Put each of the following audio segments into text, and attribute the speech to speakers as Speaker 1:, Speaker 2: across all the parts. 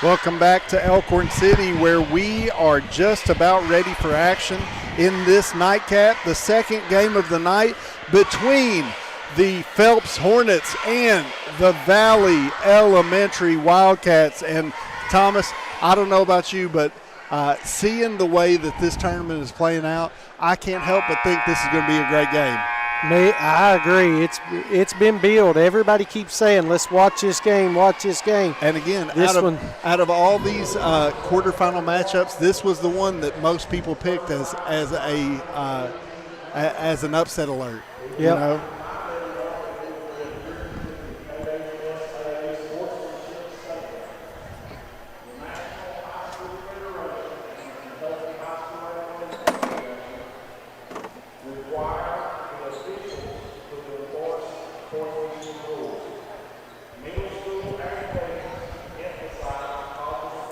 Speaker 1: Welcome back to Elkhorn City, where we are just about ready for action in this nightcap, the second game of the night between the Phelps Hornets and the Valley Elementary Wildcats. And Thomas, I don't know about you, but seeing the way that this tournament is playing out, I can't help but think this is going to be a great game.
Speaker 2: I agree. It's been billed. Everybody keeps saying, let's watch this game, watch this game.
Speaker 1: And again, out of all these quarterfinal matchups, this was the one that most people picked as an upset alert.
Speaker 2: Yep.
Speaker 1: You know?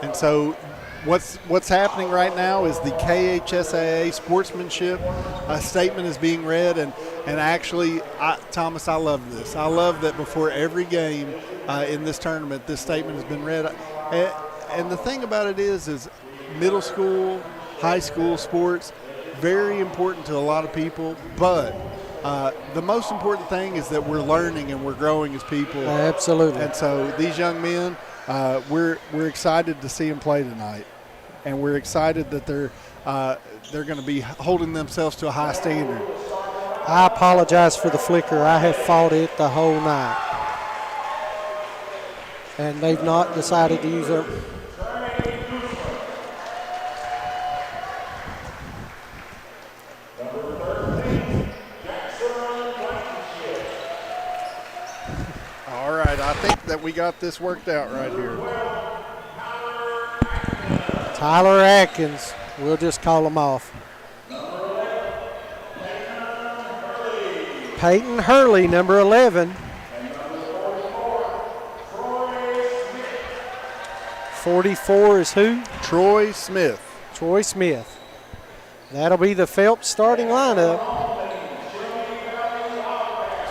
Speaker 1: And so what's happening right now is the KHSAA sportsmanship statement is being read, and actually, Thomas, I love this. I love that before every game in this tournament, this statement has been read. And the thing about it is middle school, high school sports, very important to a lot of people, but the most important thing is that we're learning and we're growing as people.
Speaker 2: Absolutely.
Speaker 1: And so these young men, we're excited to see them play tonight, and we're excited that they're going to be holding themselves to a high standard.
Speaker 2: I apologize for the flicker. I have fought it the whole night, and they've not decided to use it.
Speaker 1: All right, I think that we got this worked out right here.
Speaker 2: Tyler Atkins, we'll just call him off. Peyton Hurley, number 11. 44 is who?
Speaker 1: Troy Smith.
Speaker 2: Troy Smith. That'll be the Phelps starting lineup.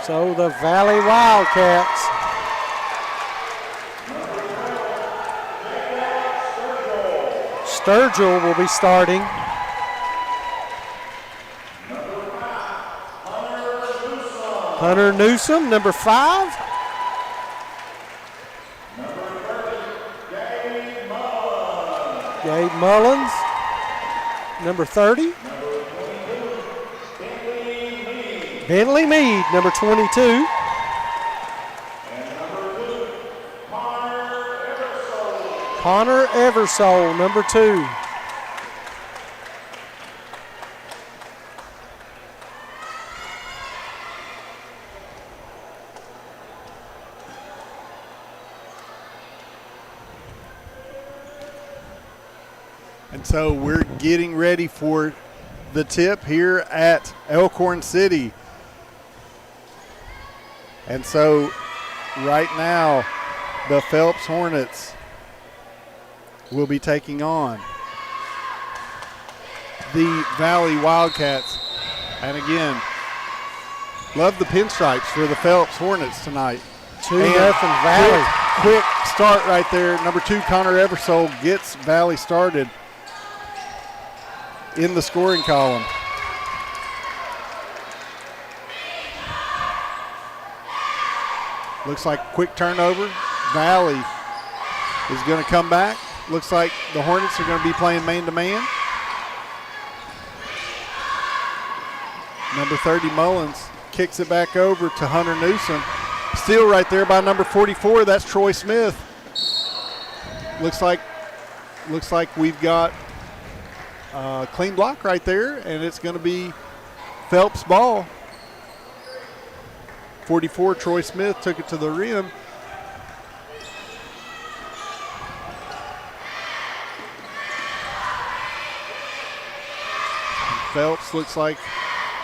Speaker 2: So the Valley Wildcats. Sturgill will be starting. Hunter Newsom, number 5. Gabe Mullins, number 30. Bentley Mead, number 22. Connor Eversole, number 2.
Speaker 1: And so we're getting ready for the tip here at Elkhorn City. And so right now, the Phelps Hornets will be taking on the Valley Wildcats. And again, love the pinstripes for the Phelps Hornets tonight.
Speaker 2: 2-0 Valley.
Speaker 1: Quick start right there. Number 2, Connor Eversole gets Valley started in the scoring column. Looks like quick turnover. Valley is going to come back. Looks like the Hornets are going to be playing man-to-man. Number 30, Mullins, kicks it back over to Hunter Newsom. Steal right there by number 44. That's Troy Smith. Looks like we've got a clean block right there, and it's going to be Phelps ball. 44, Troy Smith took it to the rim. Phelps looks like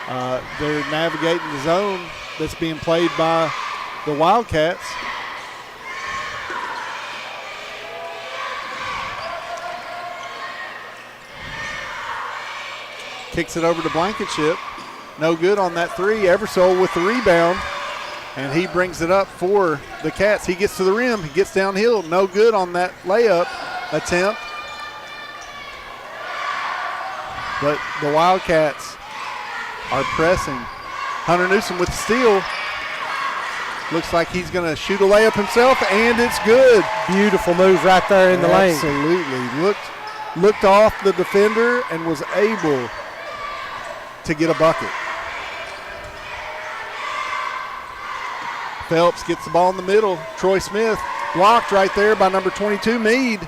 Speaker 1: they're navigating the zone that's being played by the Wildcats. Kicks it over to Blankenship. No good on that 3. Eversole with the rebound, and he brings it up for the Cats. He gets to the rim. He gets downhill. No good on that layup. attempt. But the Wildcats are pressing. Hunter Newsom with the steal. Looks like he's going to shoot a layup himself, and it's good.
Speaker 2: Beautiful move right there in the lane.
Speaker 1: Absolutely. Looked off the defender and was able to get a bucket. Phelps gets the ball in the middle. Troy Smith blocked right there by number 22, Meade.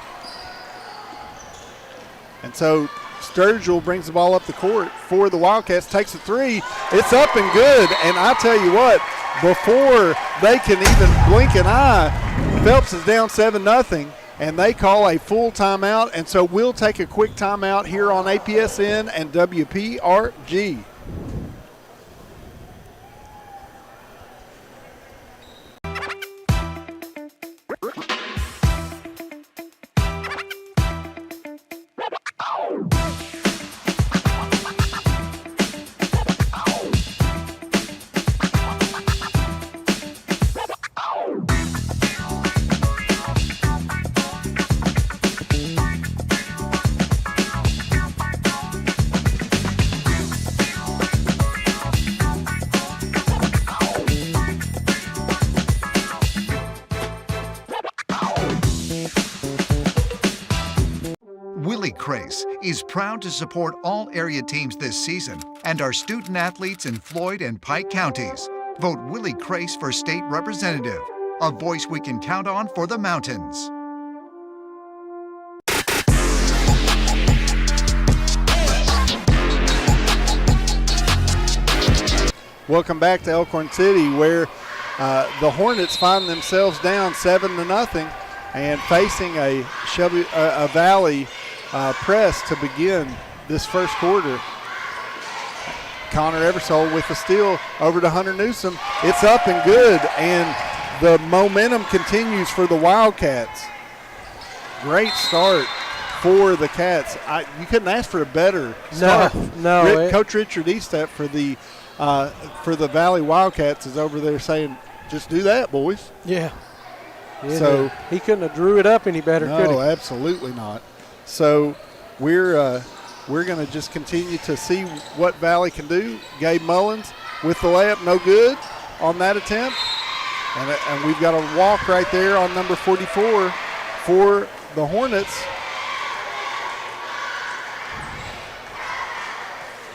Speaker 1: And so Sturgill brings the ball up the court for the Wildcats, takes a three. It's up and good. And I tell you what, before they can even blink an eye, Phelps is down 7-0, and they call a full timeout. And so we'll take a quick timeout here on APSN and WPRG.
Speaker 3: Is proud to support all area teams this season and our student athletes in Floyd and Pike counties. Vote Willie Crace for state representative, a voice we can count on for the mountains.
Speaker 1: Welcome back to Elkhorn City, where the Hornets find themselves down 7-0 and facing a Valley press to begin this first quarter. Connor Eversole with the steal over to Hunter Newsom. It's up and good, and the momentum continues for the Wildcats. Great start for the Cats. You couldn't ask for a better start.
Speaker 2: No.
Speaker 1: Coach Richard Estep for the Valley Wildcats is over there saying, just do that, boys.
Speaker 2: Yeah.
Speaker 1: So
Speaker 2: he couldn't have drew it up any better, could he?
Speaker 1: No, absolutely not. So we're going to just continue to see what Valley can do. Gabe Mullins with the layup, no good on that attempt. And we've got a walk right there on number 44 for the Hornets.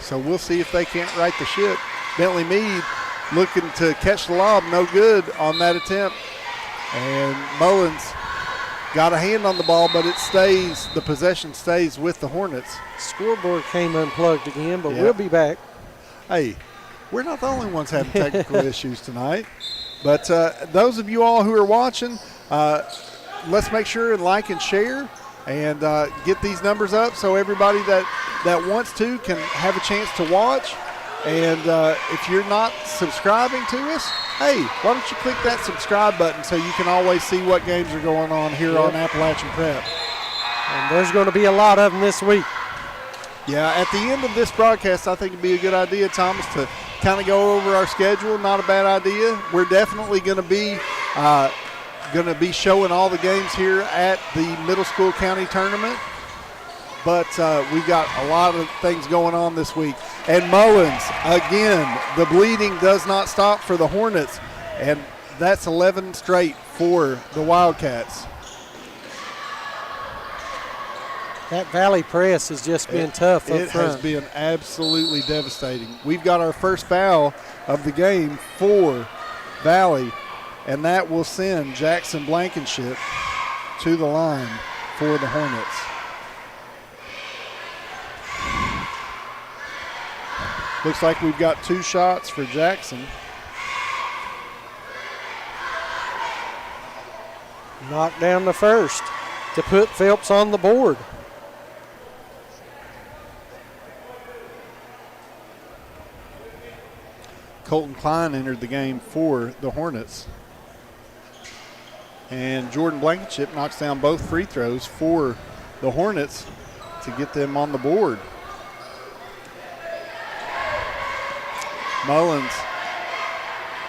Speaker 1: So we'll see if they can't right the ship. Bentley Meade looking to catch the lob, no good on that attempt. And Mullins got a hand on the ball, but the possession stays with the Hornets.
Speaker 2: Scoreboard came unplugged again, but we'll be back.
Speaker 1: Hey, we're not the only ones having technical issues tonight. But those of you all who are watching, let's make sure and like and share and get these numbers up so everybody that wants to can have a chance to watch. And if you're not subscribing to us, hey, why don't you click that subscribe button so you can always see what games are going on here on Appalachian Prep.
Speaker 2: And there's going to be a lot of them this week.
Speaker 1: Yeah, at the end of this broadcast, I think it'd be a good idea, Thomas, to kind of go over our schedule. Not a bad idea. We're definitely going to be showing all the games here at the Middle School County Tournament. But we've got a lot of things going on this week. And Mullins, again, the bleeding does not stop for the Hornets. And that's 11 straight for the Wildcats.
Speaker 2: That Valley press has just been tough up front.
Speaker 1: It has been absolutely devastating. We've got our first foul of the game for Valley, and that will send Jackson Blankenship to the line for the Hornets. Looks like we've got 2 shots for Jackson.
Speaker 2: Knocked down the first to put Phelps on the board.
Speaker 1: Colton Klein entered the game for the Hornets. And Jordan Blankenship knocks down both free throws for the Hornets to get them on the board. Mullins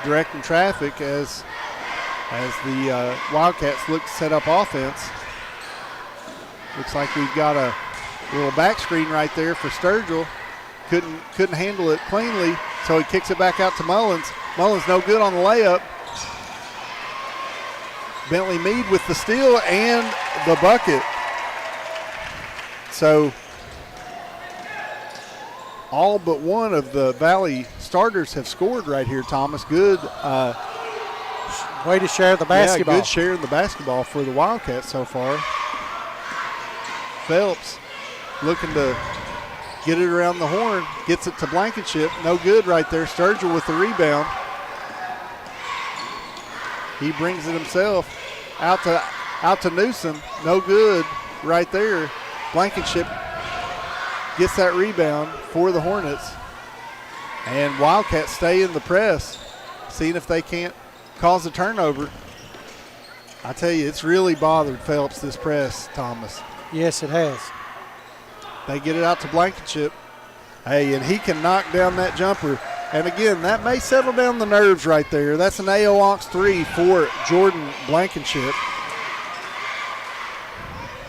Speaker 1: directing traffic as the Wildcats look to set up offense. Looks like we've got a little back screen right there for Sturgill. Couldn't handle it cleanly, so he kicks it back out to Mullins. Mullins no good on the layup. Bentley Meade with the steal and the bucket. So all but one of the Valley starters have scored right here, Thomas. Good.
Speaker 2: Way to share the basketball.
Speaker 1: Yeah, good share in the basketball for the Wildcats so far. Phelps looking to get it around the horn. Gets it to Blankenship. No good right there. Sturgill with the rebound. He brings it himself out to Newsom. No good right there. Blankenship gets that rebound for the Hornets. And Wildcats stay in the press, seeing if they can't cause a turnover. I tell you, it's really bothered Phelps, this press, Thomas.
Speaker 2: Yes, it has.
Speaker 1: They get it out to Blankenship. Hey, and he can knock down that jumper. And again, that may settle down the nerves right there. That's an AO Onks 3 for Jordan Blankenship.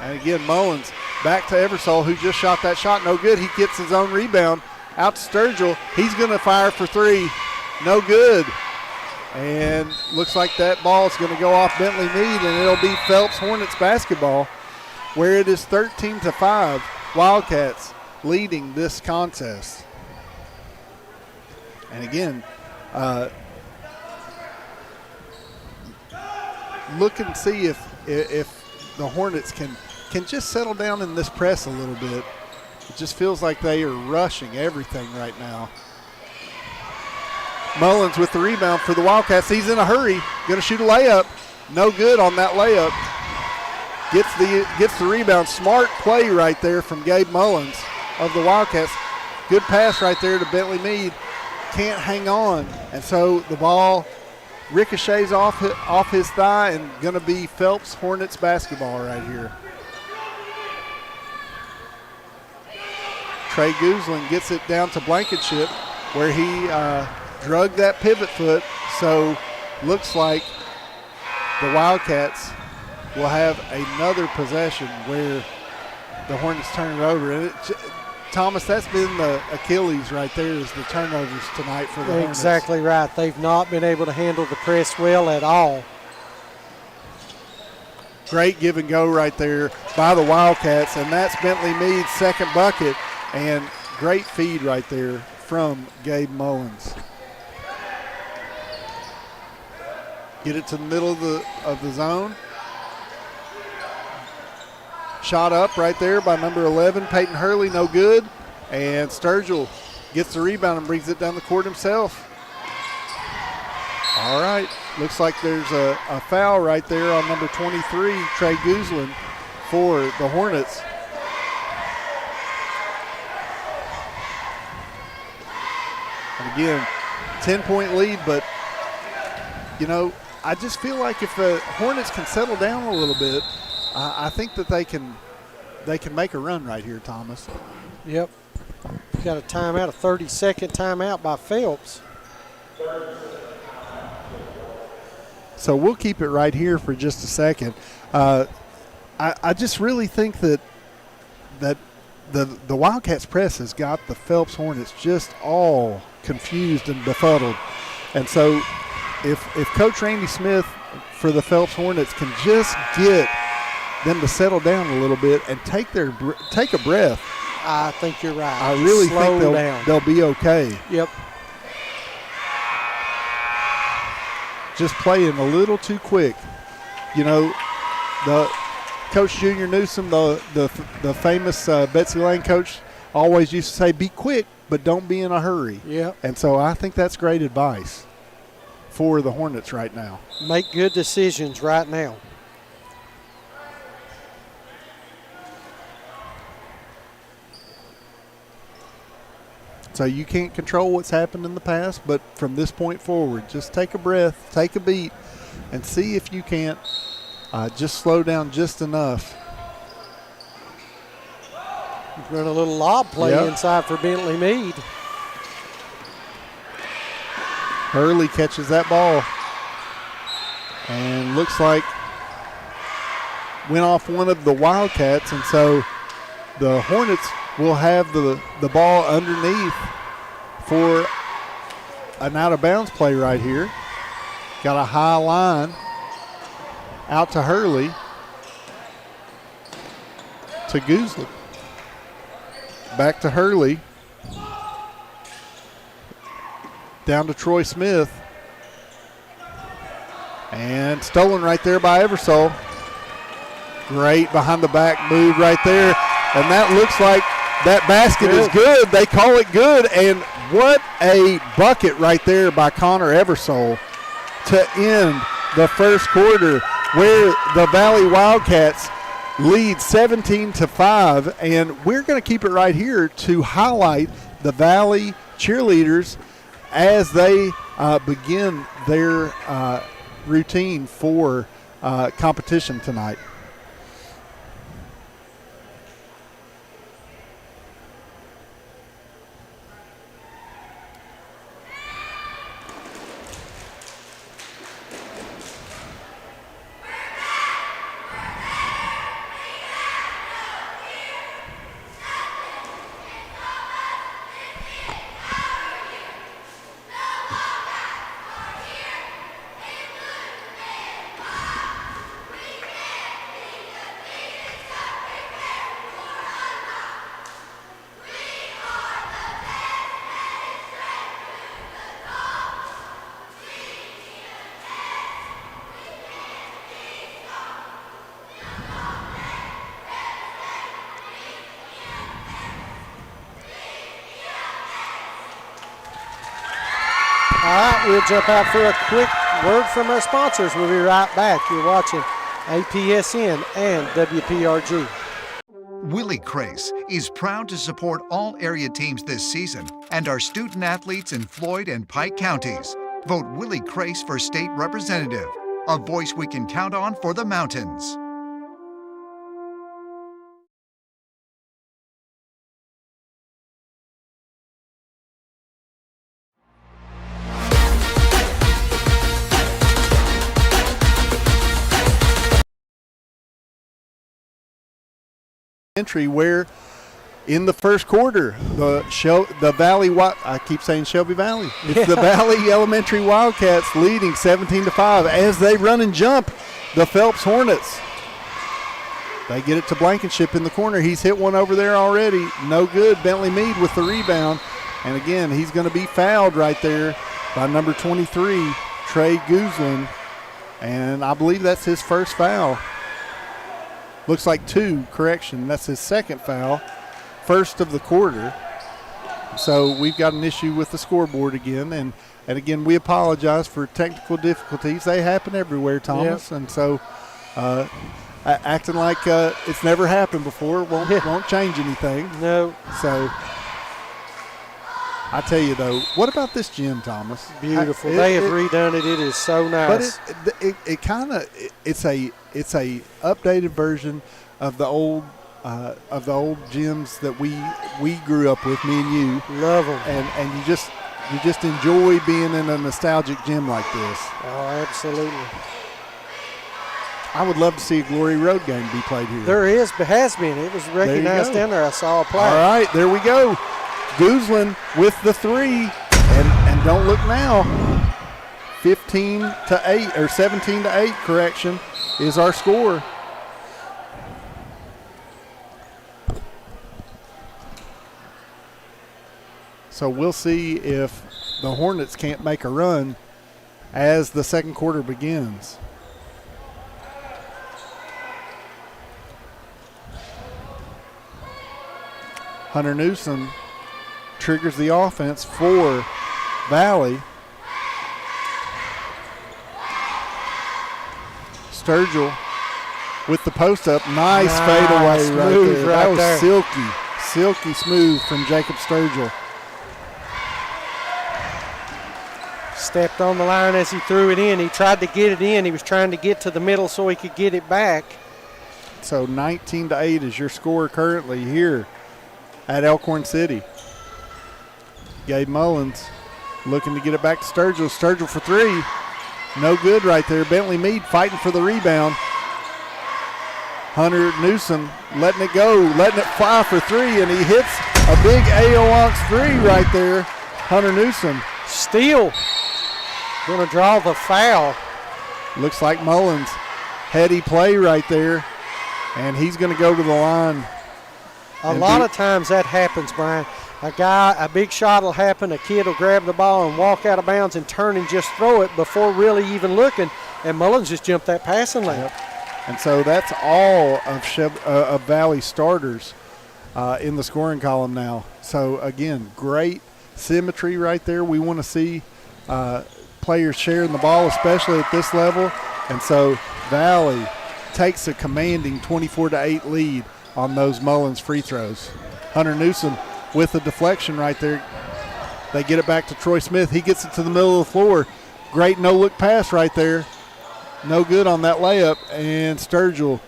Speaker 1: And again, Mullins back to Eversole, who just shot that shot. No good. He gets his own rebound out to Sturgill. He's going to fire for three. No good. And looks like that ball is going to go off Bentley Meade, and it'll be Phelps Hornets basketball, where it is 13-5. Wildcats leading this contest. And again, look and see if the Hornets can just settle down in this press a little bit. It just feels like they are rushing everything right now. Mullins with the rebound for the Wildcats. He's in a hurry. Going to shoot a layup. No good on that layup. Gets the rebound. Smart play right there from Gabe Mullins of the Wildcats. Good pass right there to Bentley Meade. Can't hang on. And so the ball ricochets off his thigh, and going to be Phelps Hornets basketball right here. Trey Guzlin gets it down to Blankenship, where he drug that pivot foot. So looks like the Wildcats will have another possession where the Hornets turn it over. And Thomas, that's been the Achilles right there, is the turnovers tonight for the Hornets.
Speaker 2: Exactly right. They've not been able to handle the press well at all.
Speaker 1: Great give and go right there by the Wildcats, and that's Bentley Meade's second bucket, and great feed right there from Gabe Mullins. Get it to the middle of the zone. Shot up right there by number 11, Peyton Hurley, no good. And Sturgill gets the rebound and brings it down the court himself. All right, looks like there's a foul right there on number 23, Trey Guzlin, for the Hornets. And again, 10-point lead, but, you know, I just feel like if the Hornets can settle down a little bit, I think that they can make a run right here, Thomas.
Speaker 2: Yep. Got a timeout, a 30-second timeout by Phelps.
Speaker 1: So we'll keep it right here for just a second. I just really think that the Wildcats press has got the Phelps Hornets just all confused and befuddled. And so if Coach Randy Smith for the Phelps Hornets can just get them to settle down a little bit and take a breath,
Speaker 2: I think you're right.
Speaker 1: I really think they'll be okay.
Speaker 2: Yep.
Speaker 1: Just playing a little too quick. You know, the Coach Junior Newsom, the famous Betsy Lane coach, always used to say, be quick, but don't be in a hurry.
Speaker 2: Yep.
Speaker 1: And so I think that's great advice for the Hornets right now.
Speaker 2: Make good decisions right now.
Speaker 1: So you can't control what's happened in the past, but from this point forward, just take a breath, take a beat, and see if you can't just slow down just enough.
Speaker 2: Run a little lob play inside for Bentley Meade.
Speaker 1: Hurley catches that ball. And looks like went off one of the Wildcats, and so the Hornets will have the ball underneath for an out-of-bounds play right here. Got a high line out to Hurley to Goosley. Back to Hurley. Down to Troy Smith. And stolen right there by Eversole. Great behind the back move right there. And that looks like that basket is good. They call it good. And what a bucket right there by Connor Eversole to end the first quarter, where the Valley Wildcats lead 17-5. And we're going to keep it right here to highlight the Valley cheerleaders as they begin their routine for competition tonight.
Speaker 2: All right, we'll jump out for a quick word from our sponsors. We'll be right back. You're watching APSN and WPRG.
Speaker 3: Willie Crace is proud to support all area teams this season and our student athletes in Floyd and Pike counties. Vote Willie Crace for state representative, a voice we can count on for the mountains.
Speaker 1: Entry where in the first quarter the Valley I keep saying Shelby Valley. It's the Valley Elementary Wildcats leading 17-5 as they run and jump the Phelps Hornets. They get it to Blankenship in the corner. He's hit one over there already. No good. Bentley Mead with the rebound. And again, he's going to be fouled right there by number 23, Trey Gooslin. And I believe that's his first foul. Looks like two, correction. That's his second foul, first of the quarter. So we've got an issue with the scoreboard again. And again, we apologize for technical difficulties. They happen everywhere, Thomas. Yep. And so acting like it's never happened before won't change anything.
Speaker 2: No.
Speaker 1: So I tell you, though, what about this gym, Thomas?
Speaker 2: Beautiful. They have redone it. It is so nice.
Speaker 1: But it kind of it's a updated version of the old gyms that we grew up with, me and you.
Speaker 2: Love them.
Speaker 1: And you just enjoy being in a nostalgic gym like this.
Speaker 2: Oh, absolutely.
Speaker 1: I would love to see a Glory Road game be played here.
Speaker 2: There has been. It was recognized down there. I saw a play.
Speaker 1: All right, there we go. Gooslin with the three, and don't look now. 15-8 or 17-8, correction, is our score. So we'll see if the Hornets can't make a run as the second quarter begins. Hunter Newsom triggers the offense for Valley. Sturgill with the post up. Nice fadeaway right there. That was silky smooth from Jacob Sturgill.
Speaker 2: Stepped on the line as he threw it in. He tried to get it in. He was trying to get to the middle so he could get it back.
Speaker 1: So 19-8 is your score currently here at Elkhorn City. Gabe Mullins looking to get it back to Sturgill. Sturgill for three. No good right there. Bentley Mead fighting for the rebound. Hunter Newsom letting it go, letting it fly for three, and he hits a big AO three right there. Hunter Newsom.
Speaker 2: Steele going to draw the foul.
Speaker 1: Looks like Mullins. Heady play right there, and he's going to go to the line.
Speaker 2: A lot of times that happens, Brian. A big shot will happen, a kid will grab the ball and walk out of bounds and turn and just throw it before really even looking, and Mullins just jumped that passing lane.
Speaker 1: Yep. And so that's all of Valley starters in the scoring column now. So, again, great symmetry right there. We want to see players sharing the ball, especially at this level. And so Valley takes a commanding 24-8 lead on those Mullins free throws. Hunter Newsom with the deflection right there. They get it back to Troy Smith. He gets it to the middle of the floor. Great no-look pass right there. No good on that layup, and Sturgill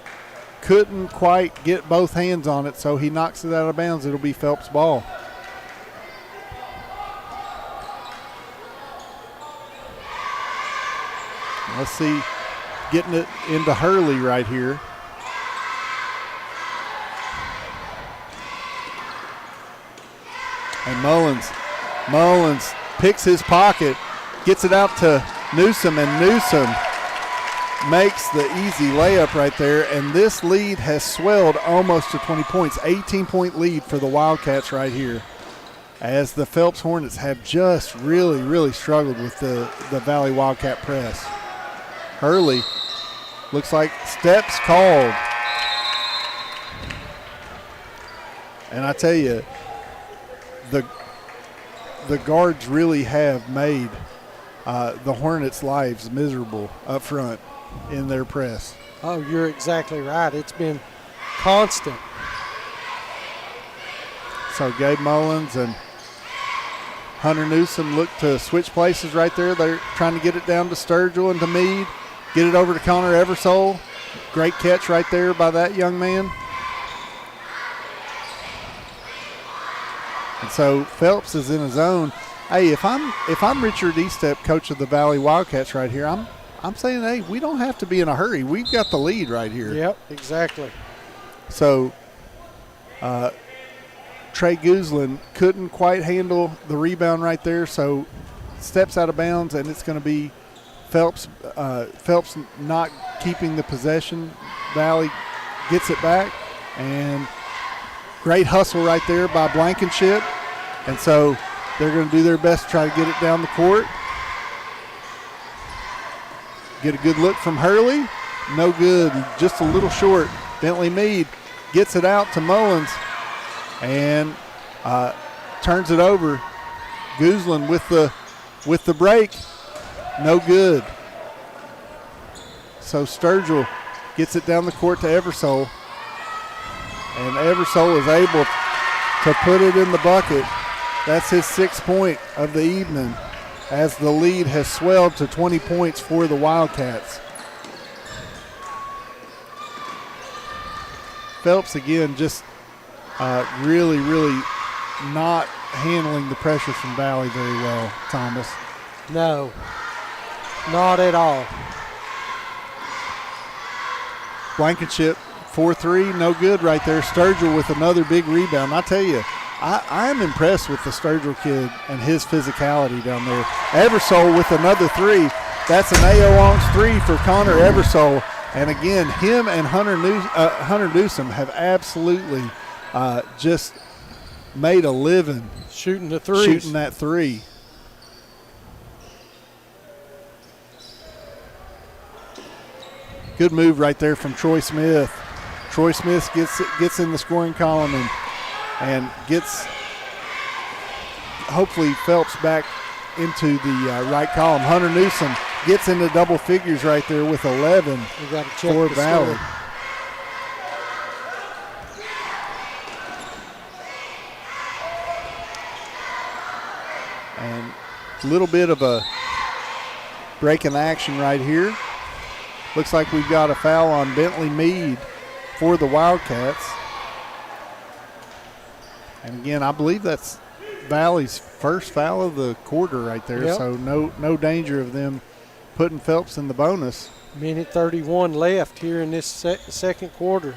Speaker 1: couldn't quite get both hands on it, so he knocks it out of bounds. It'll be Phelps' ball. Let's see, getting it into Hurley right here. And Mullins picks his pocket, gets it out to Newsom, and Newsom makes the easy layup right there, and this lead has swelled almost to 20 points. 18-point lead for the Wildcats right here, as the Phelps Hornets have just really, really struggled with the Valley Wildcat press. Hurley looks like steps called. And I tell you, the guards really have made the Hornets' lives miserable up front in their press.
Speaker 2: Oh, you're exactly right. It's been constant.
Speaker 1: So Gabe Mullins and Hunter Newsom look to switch places right there. They're trying to get it down to Sturgill and to Meade. Get it over to Connor Eversole. Great catch right there by that young man. And so Phelps is in his own. Hey, if I'm Richard Estep, coach of the Valley Wildcats right here, I'm saying, hey, we don't have to be in a hurry. We've got the lead right here.
Speaker 2: Yep, exactly.
Speaker 1: So Trey Guzlin couldn't quite handle the rebound right there, so steps out of bounds, and it's going to be Phelps not keeping the possession. Valley gets it back, and great hustle right there by Blankenship. And so they're going to do their best to try to get it down the court. Get a good look from Hurley. No good, just a little short. Bentley Meade gets it out to Mullins and turns it over. Guzlin with the break. No good. So Sturgill gets it down the court to Eversole. And Eversole is able to put it in the bucket. That's his 6th point of the evening, as the lead has swelled to 20 points for the Wildcats. Phelps again just really, really not handling the pressure from Valley very well, Thomas.
Speaker 2: No, not at all.
Speaker 1: Blankenship 4-3, no good right there. Sturgill with another big rebound. I tell you, I am impressed with the Sturgill kid and his physicality down there. Eversole with another three. That's an AO three for Connor Eversole. And again, him and Hunter Newsom have absolutely just made a living
Speaker 2: shooting the threes.
Speaker 1: Shooting that three. Good move right there from Troy Smith. Troy Smith gets in the scoring column and gets hopefully Phelps back into the right column. Hunter Newsom gets into double figures right there with 11 for Valley. And a little bit of a break in action right here. Looks like we've got a foul on Bentley Meade for the Wildcats. And again, I believe that's Valley's first foul of the quarter right there.
Speaker 2: Yep.
Speaker 1: So no danger of them putting Phelps in the bonus.
Speaker 2: Minute 31 left here in this second quarter.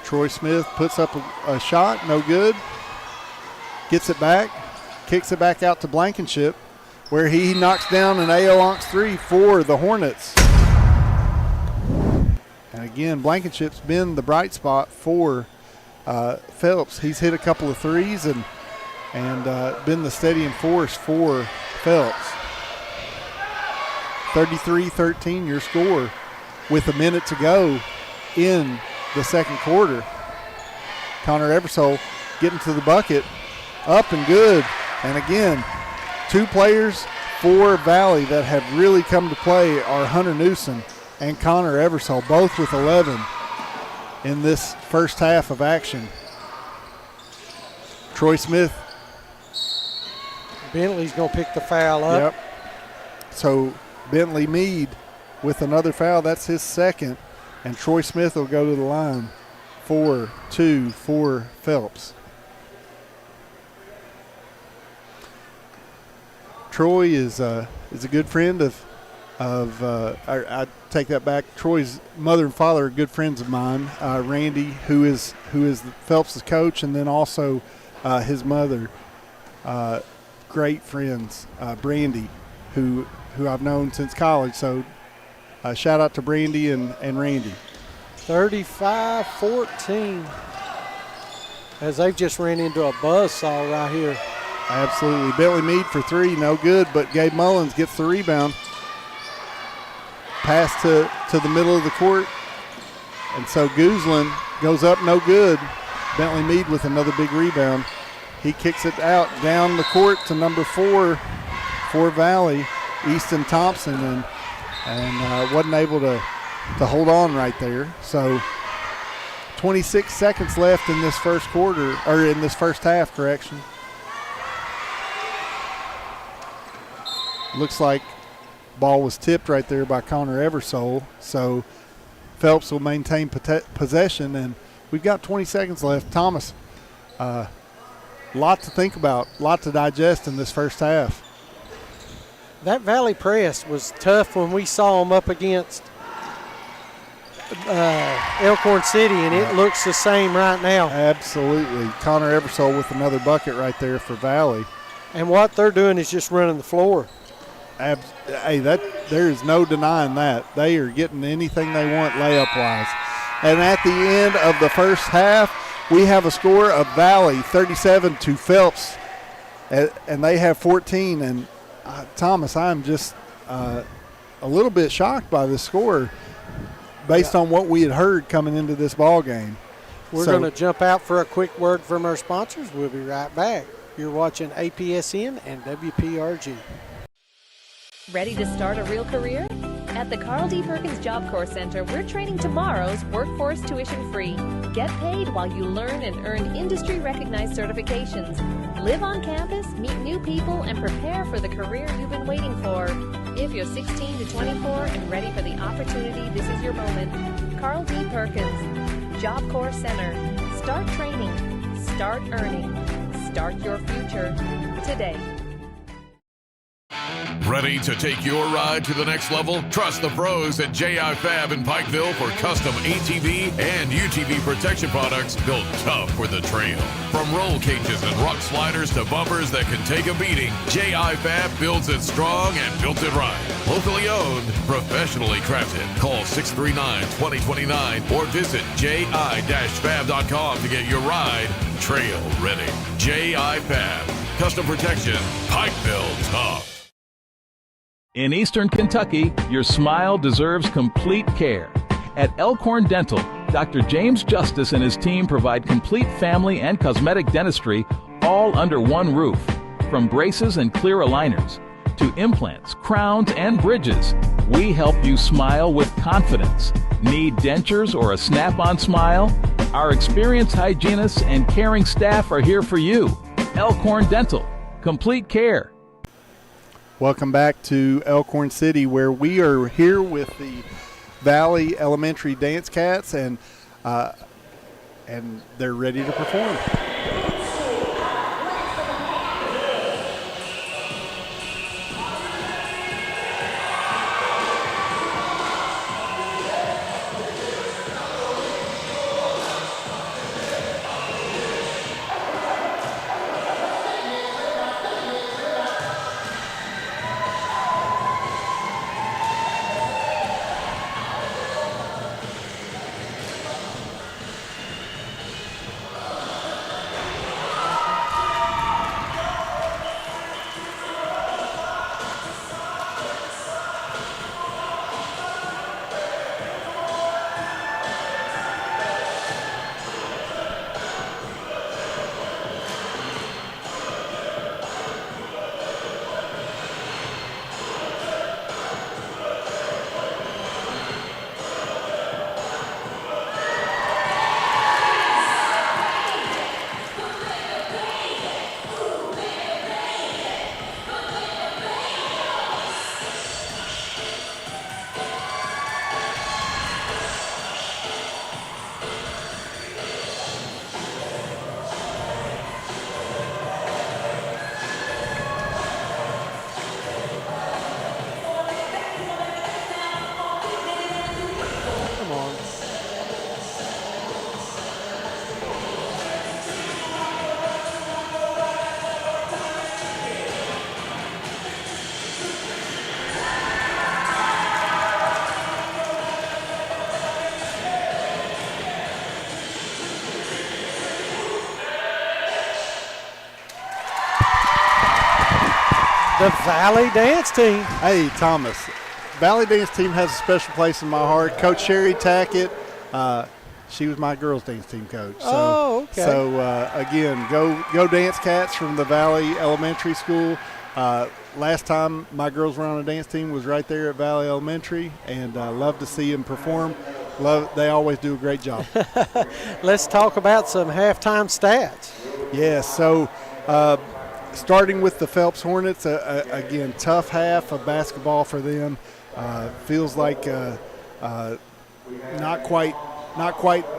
Speaker 1: Troy Smith puts up a shot, no good. Gets it back, kicks it back out to Blankenship, where he knocks down an AO-Onks 3 for the Hornets. And again, Blankenship's been the bright spot for Phelps. He's hit a couple of threes and been the steadying force for Phelps. 33-13 your score with a minute to go in the second quarter. Connor Eversole getting to the bucket, up and good. And again, two players for Valley that have really come to play are Hunter Newsom and Connor Eversole, both with 11 in this first half of action. Troy Smith.
Speaker 2: Bentley's going to pick the foul up.
Speaker 1: Yep. So Bentley Mead with another foul. That's his second. And Troy Smith will go to the line. 4-2 for Phelps. Troy is a good friend of I take that back. Troy's mother and father are good friends of mine. Randy, who is Phelps' coach, and then also his mother. Great friends. Brandy, who I've known since college. So shout out to Brandy and Randy.
Speaker 2: 35-14. As they've just ran into a buzzsaw right here.
Speaker 1: Absolutely. Bentley Mead for three, no good, but Gabe Mullins gets the rebound. Pass to the middle of the court. And so Guzlin goes up, no good. Bentley Mead with another big rebound. He kicks it out down the court to number 4 for Valley, Easton Thompson, and wasn't able to hold on right there. So 26 seconds left in this first quarter, or in this first half, correction. Looks like ball was tipped right there by Connor Eversole. So Phelps will maintain possession, and we've got 20 seconds left. Thomas, lot to think about, lot to digest in this first half.
Speaker 2: That Valley press was tough when we saw them up against Elkhorn City, and it looks the same right now.
Speaker 1: Absolutely. Connor Eversole with another bucket right there for Valley.
Speaker 2: And what they're doing is just running the floor.
Speaker 1: Hey, there is no denying that. They are getting anything they want layup-wise. And at the end of the first half, we have a score of Valley 37 to Phelps, and they have 14. And Thomas, I'm just a little bit shocked by this score based on what we had heard coming into this ball game.
Speaker 2: We're going to jump out for a quick word from our sponsors. We'll be right back. You're watching APSN and WPRG.
Speaker 4: Ready to start a real career? At the Carl D. Perkins Job Corps Center, we're training tomorrow's workforce tuition-free. Get paid while you learn and earn industry-recognized certifications. Live on campus, meet new people, and prepare for the career you've been waiting for. If you're 16 to 24 and ready for the opportunity, this is your moment. Carl D. Perkins, Job Corps Center. Start training. Start earning. Start your future today.
Speaker 5: Ready to take your ride to the next level? Trust the pros at J.I. Fab in Pikeville for custom ATV and UTV protection products built tough for the trail. From roll cages and rock sliders to bumpers that can take a beating, J.I. Fab builds it strong and built it right. Locally owned, professionally crafted. Call 639-2029 or visit ji-fab.com to get your ride trail ready. J.I. Fab. Custom protection. Pikeville tough.
Speaker 6: In Eastern Kentucky, your smile deserves complete care. At Elkhorn Dental, Dr. James Justice and his team provide complete family and cosmetic dentistry all under one roof. From braces and clear aligners to implants, crowns, and bridges, we help you smile with confidence. Need dentures or a snap-on smile? Our experienced hygienists and caring staff are here for you. Elkhorn Dental, complete care.
Speaker 1: Welcome back to Elkhorn City, where we are here with the Valley Elementary Dance Cats, and they're ready to perform.
Speaker 2: The Valley Dance Team.
Speaker 1: Hey, Thomas, Valley Dance Team has a special place in my heart. Coach Sherry Tackett, she was my girls' dance team coach. So,
Speaker 2: okay.
Speaker 1: So, again, go Dance Cats from the Valley Elementary School. Last time my girls were on a dance team was right there at Valley Elementary, and love to see them perform. They always do a great job.
Speaker 2: Let's talk about some halftime stats.
Speaker 1: Yeah, so starting with the Phelps Hornets, again, tough half of basketball for them. Feels like not quite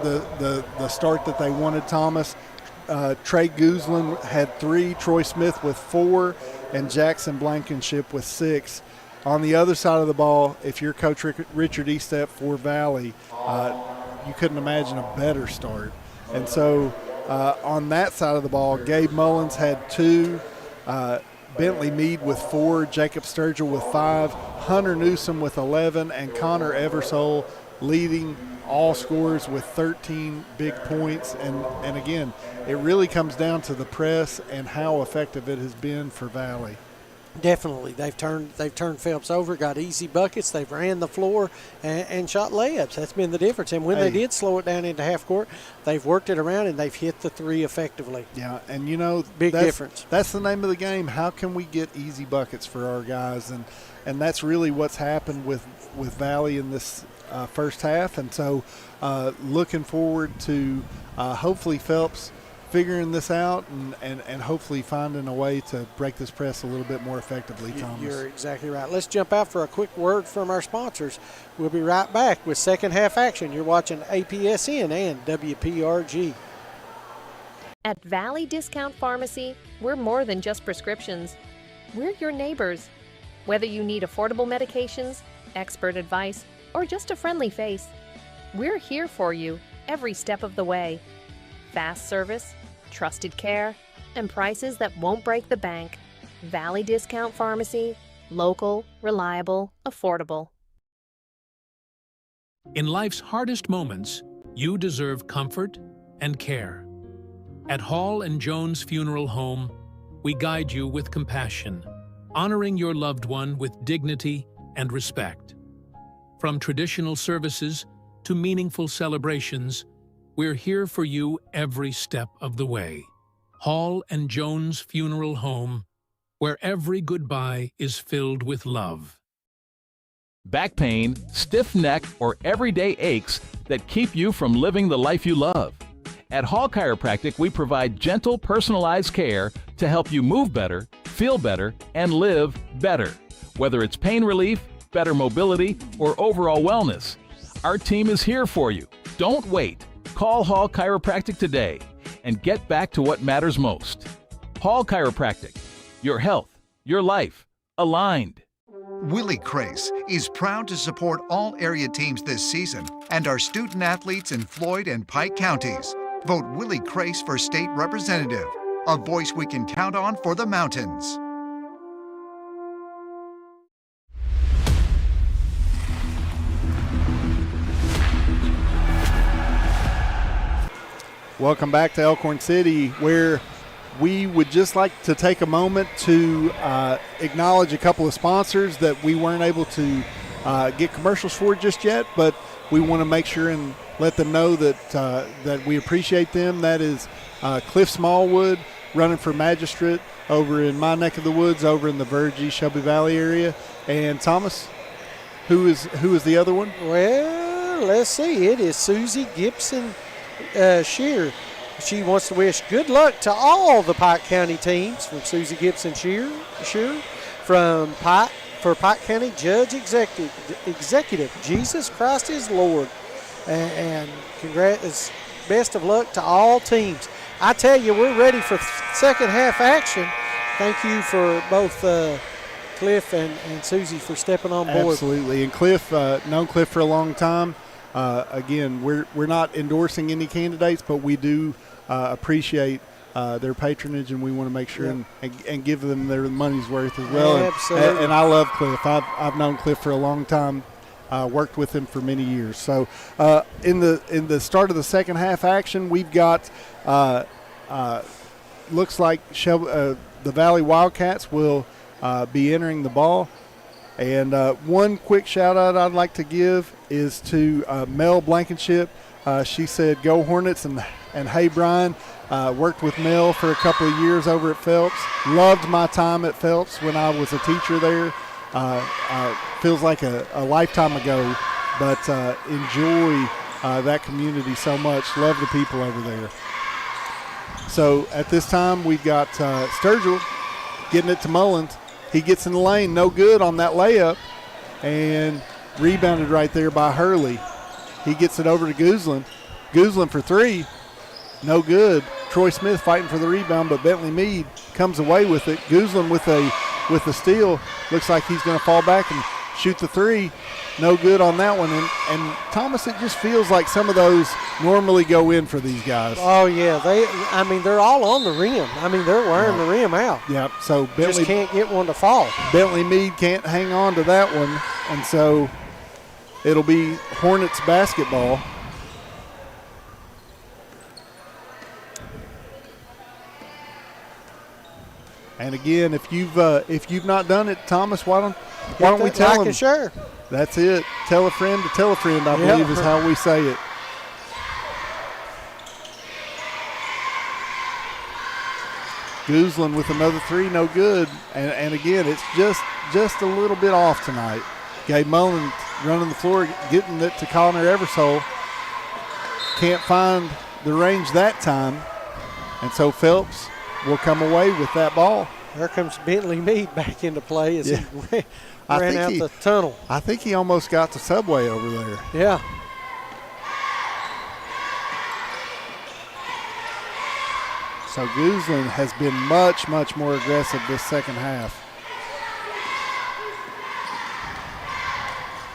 Speaker 1: the start that they wanted, Thomas. Trey Guzlin had 3, Troy Smith with 4, and Jackson Blankenship with 6. On the other side of the ball, if you're Coach Richard Estep for Valley, you couldn't imagine a better start. And so on that side of the ball, Gabe Mullins had 2, Bentley Mead with 4, Jacob Sturgill with 5, Hunter Newsom with 11, and Connor Eversole leading all scorers with 13 big points. And again, it really comes down to the press and how effective it has been for Valley.
Speaker 2: Definitely. They've turned Phelps over, got easy buckets. They've ran the floor and shot layups. That's been the difference. And when they did slow it down into half court, they've worked it around and they've hit the 3 effectively.
Speaker 1: Yeah, and
Speaker 2: big difference.
Speaker 1: That's the name of the game. How can we get easy buckets for our guys? And that's really what's happened with Valley in this first half. And so looking forward to hopefully Phelps figuring this out and hopefully finding a way to break this press a little bit more effectively, Thomas.
Speaker 2: You're exactly right. Let's jump out for a quick word from our sponsors. We'll be right back with second half action. You're watching APSN and WPRG.
Speaker 4: At Valley Discount Pharmacy, we're more than just prescriptions. We're your neighbors. Whether you need affordable medications, expert advice, or just a friendly face, we're here for you every step of the way. Fast service, trusted care, and prices that won't break the bank. Valley Discount Pharmacy, local, reliable, affordable.
Speaker 7: In life's hardest moments, you deserve comfort and care. At Hall & Jones Funeral Home, we guide you with compassion, honoring your loved one with dignity and respect. From traditional services to meaningful celebrations, we're here for you every step of the way. Hall & Jones Funeral Home, where every goodbye is filled with love.
Speaker 6: Back pain, stiff neck, or everyday aches that keep you from living the life you love. At Hall Chiropractic, we provide gentle, personalized care to help you move better, feel better, and live better. Whether it's pain relief, better mobility, or overall wellness, our team is here for you. Don't wait. Call Hall Chiropractic today and get back to what matters most. Hall Chiropractic, your health, your life, aligned.
Speaker 3: Willie Crace is proud to support all area teams this season and our student athletes in Floyd and Pike counties. Vote Willie Crace for state representative, a voice we can count on for the mountains.
Speaker 1: Welcome back to Elkhorn City, where we would just like to take a moment to acknowledge a couple of sponsors that we weren't able to get commercials for just yet, but we want to make sure and let them know that we appreciate them. That is Cliff Smallwood, running for magistrate over in my neck of the woods, over in the Virgie, Shelby Valley area. And Thomas, who is the other one?
Speaker 2: Well, let's see. It is Susie Gibson Shear. She wants to wish good luck to all the Pike County teams from Susie Gibson Shear from Pike for Pike County Judge Executive. Jesus Christ is Lord. And congrats, best of luck to all teams. I tell you, we're ready for second half action. Thank you for both Cliff and Susie for stepping on board.
Speaker 1: Absolutely. And Cliff, known Cliff for a long time. Again, we're not endorsing any candidates, but we do appreciate their patronage, and we want to make sure and give them their money's worth as well.
Speaker 2: Absolutely.
Speaker 1: And I love Cliff. I've known Cliff for a long time. Worked with him for many years. So in the start of the second half action, we've got looks like the Valley Wildcats will be entering the ball. And one quick shout-out I'd like to give is to Mel Blankenship. She said, "Go Hornets," and hey, Brian. Worked with Mel for a couple of years over at Phelps. Loved my time at Phelps when I was a teacher there. Feels like a lifetime ago, but enjoy that community so much. Love the people over there. So at this time, we've got Sturgill getting it to Mullins. He gets in the lane, no good on that layup, and rebounded right there by Hurley. He gets it over to Guzlin. Guzlin for three, no good. Troy Smith fighting for the rebound, but Bentley Meade comes away with it. Guzlin with the steal. Looks like he's going to fall back and shoot the three. No good on that one. And Thomas, it just feels like some of those normally go in for these guys.
Speaker 2: Oh, yeah. They're all on the rim. They're wearing the rim out.
Speaker 1: Yep. So Bentley
Speaker 2: just can't get one to fall.
Speaker 1: Bentley Meade can't hang on to that one. And so it'll be Hornets basketball. And again, if you've not done it, Thomas, why don't we tell them?
Speaker 2: Sure.
Speaker 1: That's it. Tell a friend to tell a friend, I believe is how we say it. Guzlin with another three, no good. And again, it's just a little bit off tonight. Gabe Mullins running the floor, getting it to Connor Eversole. Can't find the range that time. And so Phelps will come away with that ball.
Speaker 2: There comes Bentley Meade back into play as he ran out the tunnel.
Speaker 1: I think he almost got the subway over there.
Speaker 2: Yeah.
Speaker 1: So Guzlin has been much, much more aggressive this second half.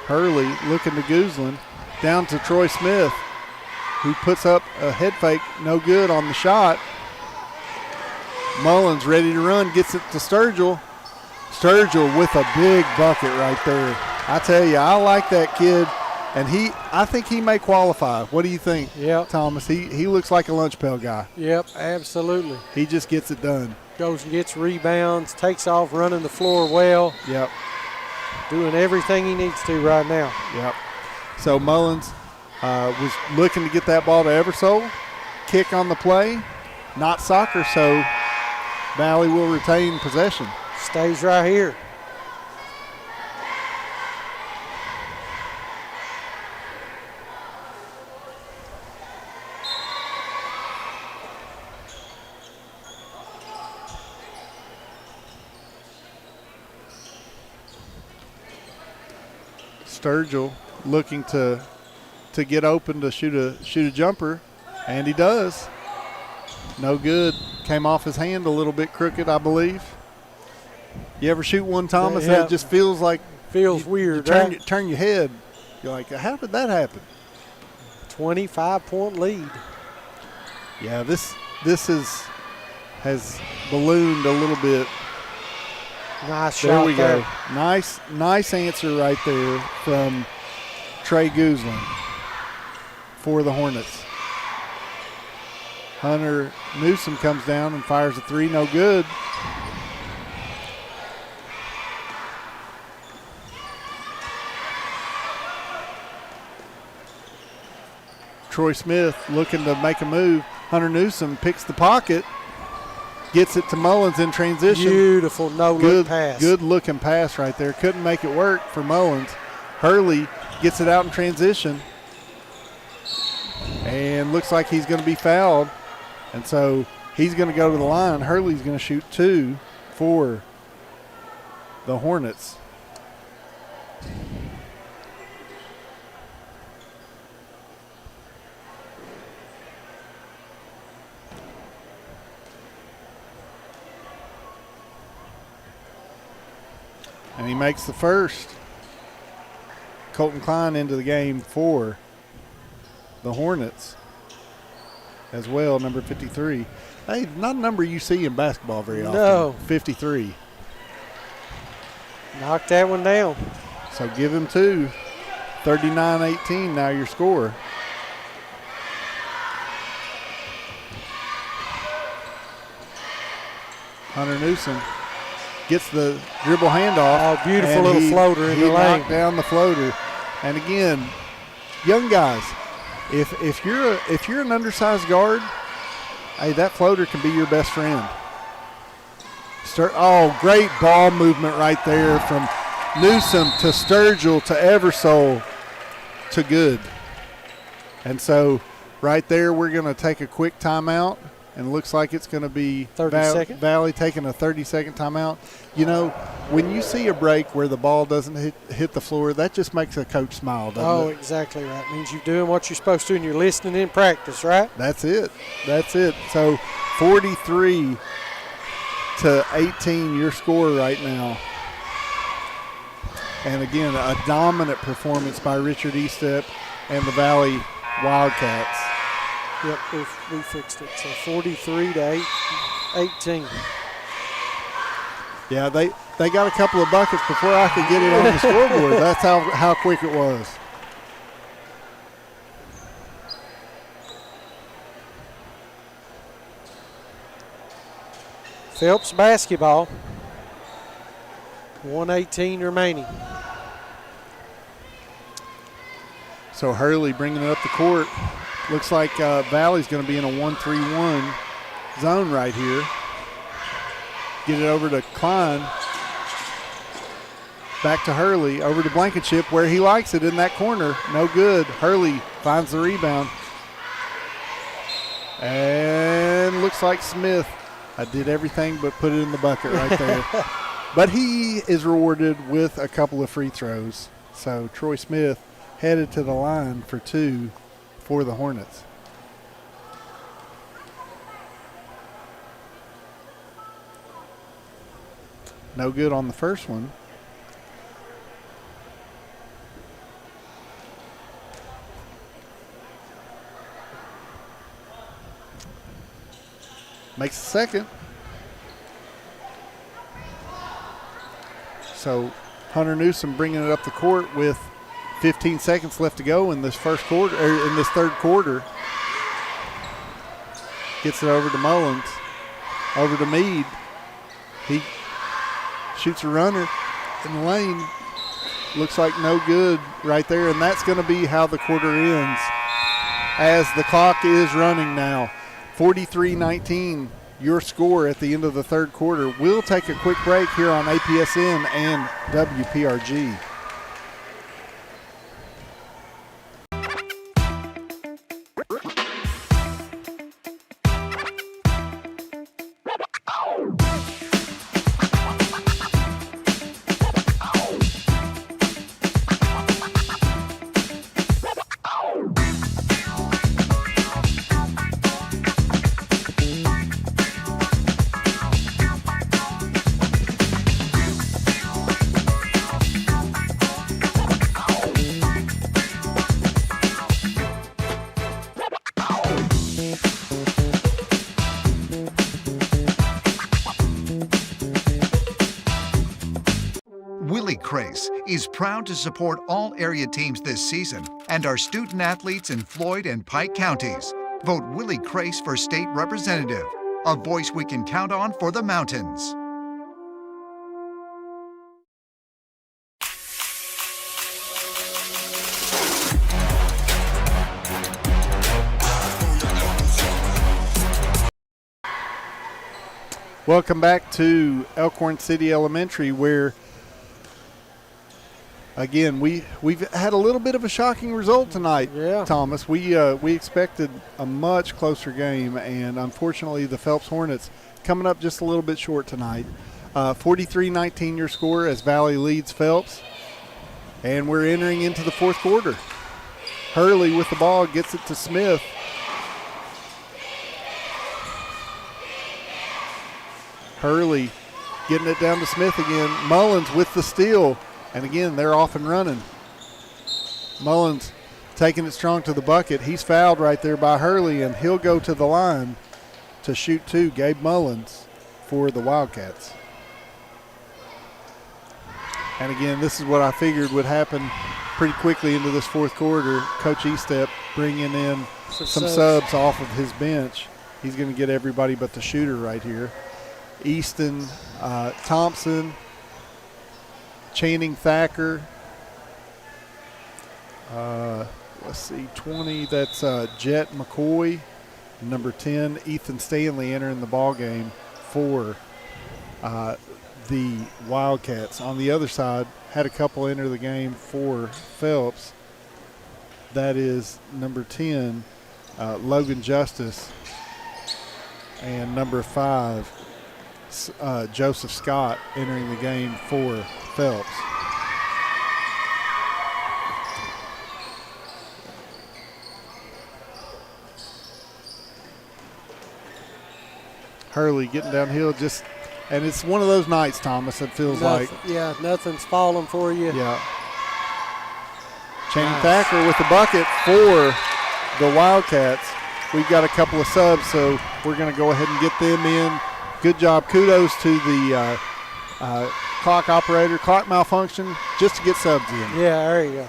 Speaker 1: Hurley looking to Guzlin, down to Troy Smith, who puts up a head fake, no good on the shot. Mullins ready to run, gets it to Sturgill. Sturgill with a big bucket right there. I tell you, I like that kid, and I think he may qualify. What do you think, Thomas? He looks like a lunch pail guy.
Speaker 2: Yep, absolutely.
Speaker 1: He just gets it done.
Speaker 2: Goes and gets rebounds, takes off running the floor well.
Speaker 1: Yep.
Speaker 2: Doing everything he needs to right now.
Speaker 1: Yep. So Mullins was looking to get that ball to Eversole. Kick on the play. Not soccer, so Valley will retain possession.
Speaker 2: Stays right here.
Speaker 1: Sturgill looking to get open to shoot a jumper, and he does. No good. Came off his hand a little bit crooked, I believe. You ever shoot one, Thomas, and it just feels like
Speaker 2: weird.
Speaker 1: You turn your head. You're like, how did that happen?
Speaker 2: 25-point lead.
Speaker 1: Yeah, this has ballooned a little bit.
Speaker 2: Nice shot.
Speaker 1: There we go. Nice answer right there from Trey Guzlin for the Hornets. Hunter Newsom comes down and fires a three, no good. Troy Smith looking to make a move. Hunter Newsom picks the pocket, gets it to Mullins in transition.
Speaker 2: Beautiful no-look pass.
Speaker 1: Good looking pass right there. Couldn't make it work for Mullins. Hurley gets it out in transition. And looks like he's going to be fouled. And so he's going to go to the line. Hurley's going to shoot two for the Hornets. And he makes the first. Colton Klein into the game for the Hornets as well, number 53. Hey, not a number you see in basketball very often.
Speaker 2: No.
Speaker 1: 53.
Speaker 2: Knocked that one down.
Speaker 1: So give him two. 39-18 now your score. Hunter Newsom gets the dribble handoff.
Speaker 2: Oh, beautiful little floater in the lane.
Speaker 1: Knocked down the floater. And again, young guys, if you're an undersized guard, hey, that floater can be your best friend. Great ball movement right there from Newsom to Sturgill to Eversole to Good. And so right there we're going to take a quick timeout, and looks like it's going to be
Speaker 2: 30 seconds.
Speaker 1: Valley taking a 30-second timeout. You know, when you see a break where the ball doesn't hit the floor, that just makes a coach smile, doesn't it?
Speaker 2: Exactly right. It means you're doing what you're supposed to and you're listening in practice, right?
Speaker 1: That's it. So 43-18 your score right now. And again, a dominant performance by Richard Estep and the Valley Wildcats.
Speaker 2: Yep, we fixed it. So 43-18.
Speaker 1: Yeah, they got a couple of buckets before I could get it on the scoreboard. That's how quick it was.
Speaker 2: Phelps basketball. 1:18 remaining.
Speaker 1: So Hurley bringing it up the court. Looks like Valley's going to be in a 1-3-1 zone right here. Get it over to Klein. Back to Hurley. Over to Blankenship where he likes it in that corner. No good. Hurley finds the rebound. And looks like Smith. I did everything but put it in the bucket right there. But he is rewarded with a couple of free throws. So Troy Smith headed to the line for 2 for the Hornets. No good on the first one. Makes the second. So Hunter Newsom bringing it up the court with 15 seconds left to go in this first quarter, or in this third quarter. Gets it over to Mullins, over to Meade. He shoots a runner in the lane. Looks like no good right there, and that's going to be how the quarter ends as the clock is running now. 43-19, your score at the end of the third quarter. We'll take a quick break here on APSN and WPRG.
Speaker 3: Is proud to support all area teams this season and our student athletes in Floyd and Pike counties. Vote Willie Crace for state representative, a voice we can count on for the mountains.
Speaker 1: Welcome back to Elkhorn City Elementary, where again, we've had a little bit of a shocking result tonight, Thomas. We expected a much closer game, and unfortunately the Phelps Hornets coming up just a little bit short tonight. 43-19 your score as Valley leads Phelps, and we're entering into the fourth quarter. Hurley with the ball gets it to Smith. Hurley getting it down to Smith again. Mullins with the steal. And again, they're off and running. Mullins taking it strong to the bucket. He's fouled right there by Hurley, and he'll go to the line to shoot 2. Gabe Mullins for the Wildcats. And again, this is what I figured would happen pretty quickly into this fourth quarter. Coach Estep bringing in some subs off of his bench. He's going to get everybody but the shooter right here. Easton Thompson, Channing Thacker. Let's see, 20, that's Jet McCoy. Number 10, Ethan Stanley entering the ball game for the Wildcats. On the other side, had a couple enter the game for Phelps. That is number 10, Logan Justice, and number 5, Joseph Scott entering the game for Phelps. Hurley getting downhill, and it's one of those nights, Thomas, it feels like.
Speaker 2: Yeah, nothing's falling for you.
Speaker 1: Yeah. Channing Thacker with the bucket for the Wildcats. We've got a couple of subs, so we're going to go ahead and get them in. Good job. Kudos to the clock operator. Clock malfunction just to get subs in.
Speaker 2: Yeah, there you go.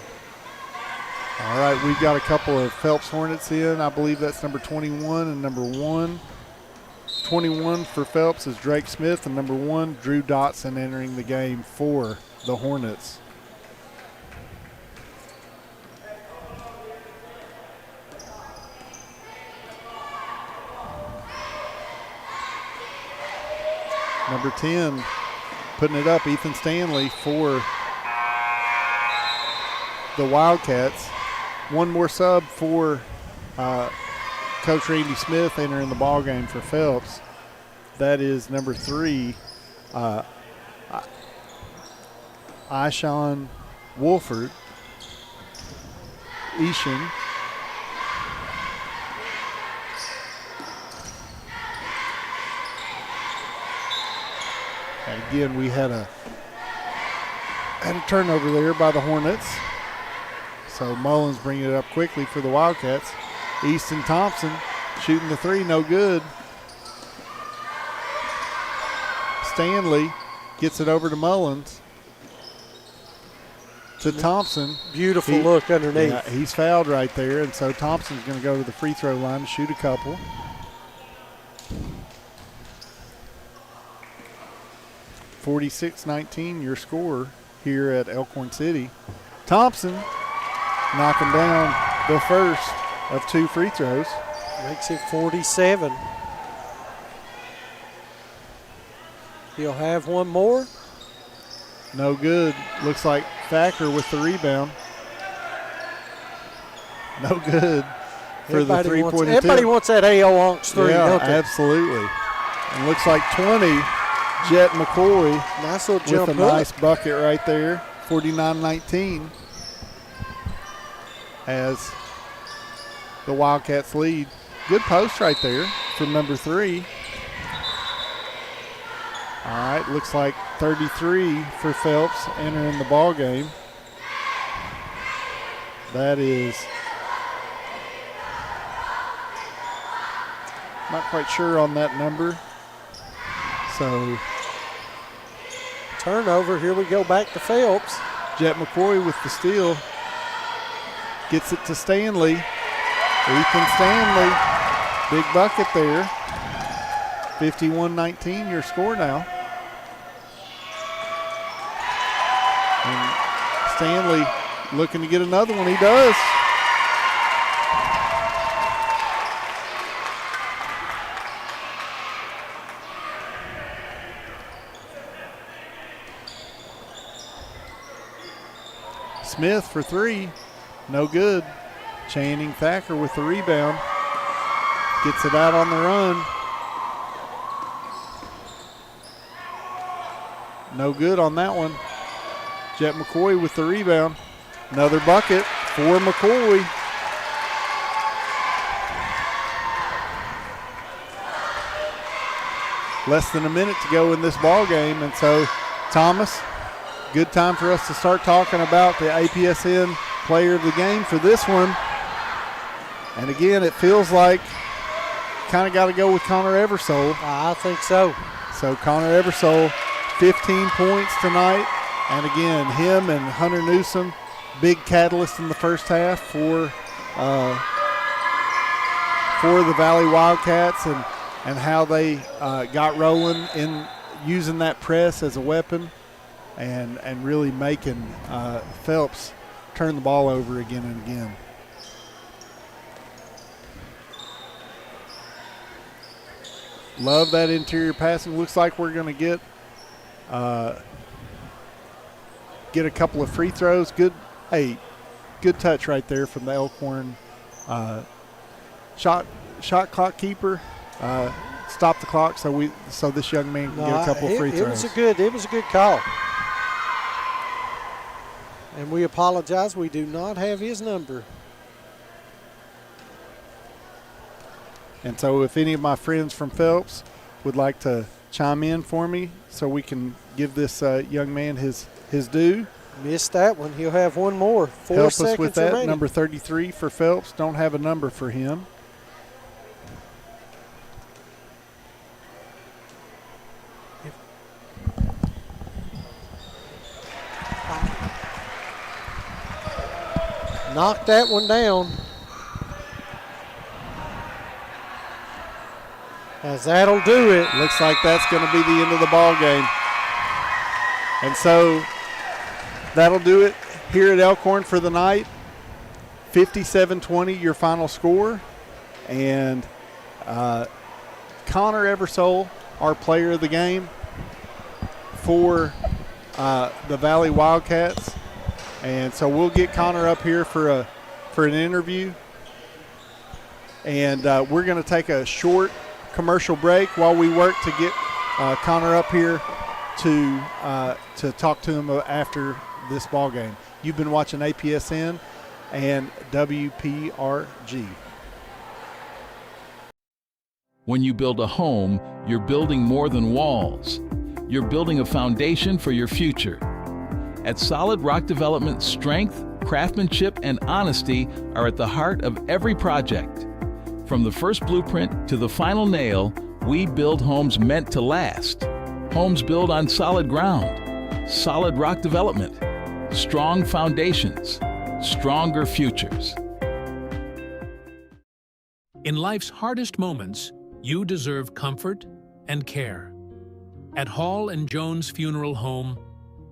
Speaker 1: All right, we've got a couple of Phelps Hornets in. I believe that's number 21 and number 1. 21 for Phelps is Drake Smith, and number 1, Drew Dotson, entering the game for the Hornets. Number 10, putting it up, Ethan Stanley for the Wildcats. One more sub for Coach Randy Smith entering the ball game for Phelps. That is number 3, Ishan Wolford. Ishan. And again, we had a turnover there by the Hornets. So Mullins bringing it up quickly for the Wildcats. Easton Thompson shooting the 3, no good. Stanley gets it over to Mullins. To Thompson.
Speaker 2: Beautiful look underneath.
Speaker 1: Yeah, he's fouled right there, and so Thompson's going to go to the free throw line to shoot a couple. (46-19) your score here at Elkhorn City. Thompson knocking down the first of 2 free throws.
Speaker 2: Makes it 47. He'll have one more.
Speaker 1: No good. Looks like Thacker with the rebound. No good for the three-point attempt.
Speaker 2: Everybody wants that A.O. Onks 3, don't they?
Speaker 1: Absolutely. And looks like 20, Jet McCoy.
Speaker 2: Nice little jump
Speaker 1: with a nice bucket right there. 49-19 as the Wildcats lead. Good post right there from number 3. All right, looks like 33 for Phelps entering the ball game. That is, not quite sure on that number. So
Speaker 2: turnover, here we go back to Phelps.
Speaker 1: Jet McCoy with the steal. Gets it to Stanley. Ethan Stanley, big bucket there. 51-19 your score now. And Stanley looking to get another one. He does. Smith for 3. No good. Channing Thacker with the rebound. Gets it out on the run. No good on that one. Jet McCoy with the rebound. Another bucket for McCoy. Less than a minute to go in this ball game, and so Thomas, good time for us to start talking about the APSN player of the game for this one. And again, it feels like kind of got to go with Connor Eversole.
Speaker 2: I think so.
Speaker 1: So Connor Eversole, 15 points tonight. And again, him and Hunter Newsom, big catalyst in the first half for the Valley Wildcats. And and how they got rolling in using that press as a weapon and really making Phelps turn the ball over again and again. Love that interior passing. Looks like we're going to get a couple of free throws. Good touch right there from the Elkhorn shot clock keeper. Stop the clock so this young man can get a couple of free throws.
Speaker 2: It was a good call. And we apologize. We do not have his number.
Speaker 1: And so if any of my friends from Phelps would like to chime in for me so we can give this young man his due.
Speaker 2: Missed that one. He'll have one more. 4
Speaker 1: Help
Speaker 2: seconds
Speaker 1: us with that.
Speaker 2: remaining.
Speaker 1: Number 33 for Phelps. Don't have a number for him.
Speaker 2: Knock that one down. As that'll do it.
Speaker 1: Looks like that's going to be the end of the ball game. And so that'll do it here at Elkhorn for the night. 57-20 your final score. And Connor Eversole, our player of the game for the Valley Wildcats. And so we'll get Connor up here for an interview. And we're going to take a short commercial break while we work to get Connor up here to talk to him after this ball game. You've been watching APSN and WPRG.
Speaker 6: When you build a home, you're building more than walls. You're building a foundation for your future. At Solid Rock Development, strength, craftsmanship, and honesty are at the heart of every project. From the first blueprint to the final nail, we build homes meant to last. Homes built on solid ground. Solid Rock Development. Strong foundations. Stronger futures.
Speaker 7: In life's hardest moments, you deserve comfort and care. At Hall & Jones Funeral Home,